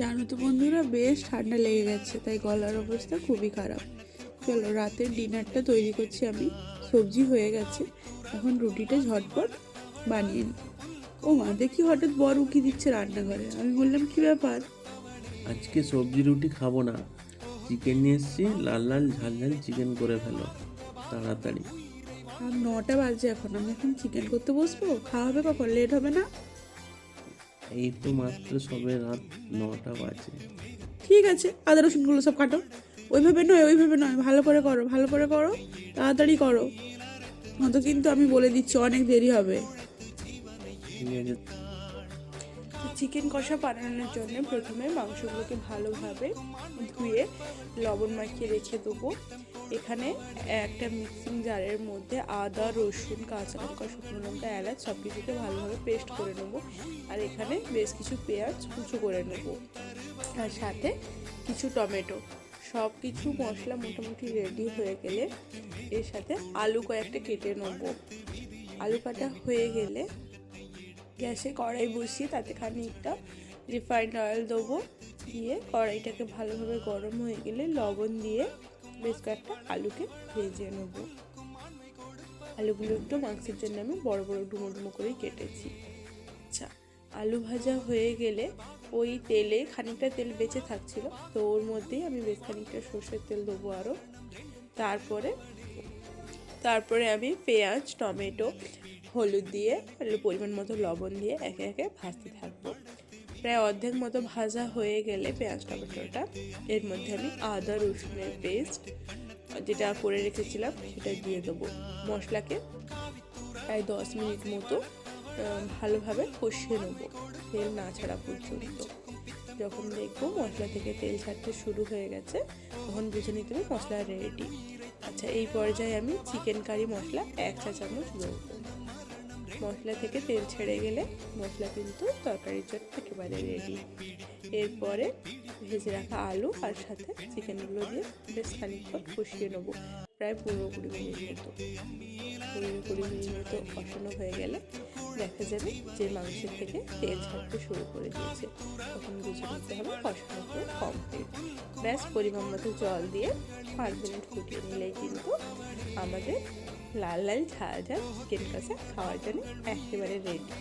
জানো তো বন্ধুরা, বেশ ঠান্ডা লেগে গেছে, তাই গলার অবস্থা খুবই খারাপ। চলো রাতের ডিনারটা তৈরি করছি আমি। সবজি হয়ে গেছে, এখন রুটিটা ঝটপট বানিয়ে নিই। ও মা, দেখি হঠাৎ বর উকি দিচ্ছে রান্নাঘরে। আমি বললাম, কি ব্যাপার? আজকে সবজি রুটি খাবো না, চিকেন নিয়ে এসেছি, লাল লাল ঝাল ঝাল চিকেন করে ফেলো তাড়াতাড়ি। আর 9টা বাজে, এখন আমি চিকেন করতে বসবো? খাওয়া হবে কখন? লেট হবে না? এই তো মাত্র সবে রাত 9টা বাজে। ঠিক আছে, আদা রসুনগুলো সব কাটো। ওইভাবে নয়, ওইভাবে নয়, ভালো করে করো, ভালো করে করো, তাড়াতাড়ি করো। নয়তো কিন্তু আমি বলে দিচ্ছি, অনেক দেরি হবে। ঠিক আছে। চিকেন কষা বানানোর জন্য প্রথমে মাংসগুলোকে ভালোভাবে ধুয়ে লবণ মাখিয়ে রেখে দেবো। এখানে একটা মিক্সিং জারের মধ্যে আদা, রসুন, কাঁচা লঙ্কা, শুকনো লঙ্কা, এলাচ সব কিছুকে ভালোভাবে পেস্ট করে নেব। আর এখানে বেশ কিছু পেঁয়াজ কুচো করে নেব, আর সাথে কিছু টমেটো। সব কিছু মশলা মোটামুটি রেডি হয়ে গেলে এর সাথে আলু কয়েকটা কেটে নেব। আলু কাটা হয়ে গেলে গ্যাসে কড়াই বসিয়ে তাতে খানিকটা রিফাইন্ড অয়েল দেবো। দিয়ে কড়াইটাকে ভালোভাবে গরম হয়ে গেলে লবণ দিয়ে বেশ কয়েকটা আলুকে ভেজে নেব। আলুগুলো একটু মাংসের জন্য আমি বড় বড় ডুমো ডুমো করেই কেটেছি। আচ্ছা, আলু ভাজা হয়ে গেলে ওই তেলে খানিকটা তেল বেঁচে থাকছিল, তো ওর মধ্যেই আমি বেশ খানিকটা সর্ষের তেল দেবো আরও। তারপরে আমি পেঁয়াজ, টমেটো, হলুদ দিয়ে পরিমাণ মতো লবণ দিয়ে একে একে ভাজতে থাকবো। প্রায় অর্ধেক মতো ভাজা হয়ে গেলে পেঁয়াজ টমেটোটা, এর মধ্যে আমি আদা রসুনের পেস্ট যেটা করে রেখেছিলাম সেটা দিয়ে দেবো। মশলাকে প্রায় 10 মিনিট মতো ভালোভাবে কষিয়ে নেবো, তেল না ছাড়া পর্যন্ত। যখন দেখবো মশলা থেকে তেল ছাড়তে শুরু হয়ে গেছে, তখন বুঝে নিতে হবে মশলা রেডি। আচ্ছা, এই পর্যায়ে আমি চিকেন কারি মশলা 1 চা চামচ দেবো। মশলা থেকে তেল ছেড়ে গেলে মশলা কিন্তু তরকারির জন্য একেবারে রেডি। এরপরে ভেজে রাখা আলু আর সাথে চিকেনগুলো দিয়ে বেশ খানিকক্ষণ কষিয়ে নেবো, প্রায় 15-20 মিনিট মতো। 15-20 মিনিট মতো কষানো হয়ে গেলে দেখা যাবে যে মাংসের থেকে তেল ছাড়তে শুরু করে দিয়েছে, তখন বুঝে নিতে হবে কষানো পুরো কমপ্লিট। ব্যাস পরিমাণ মতো জল দিয়ে 5 মিনিট ফুটিয়ে নিলেই কিন্তু আমাদের লাল লাল ঝাল ঝাল চিকেন কষা খাওয়ার জন্য একেবারে রেডি।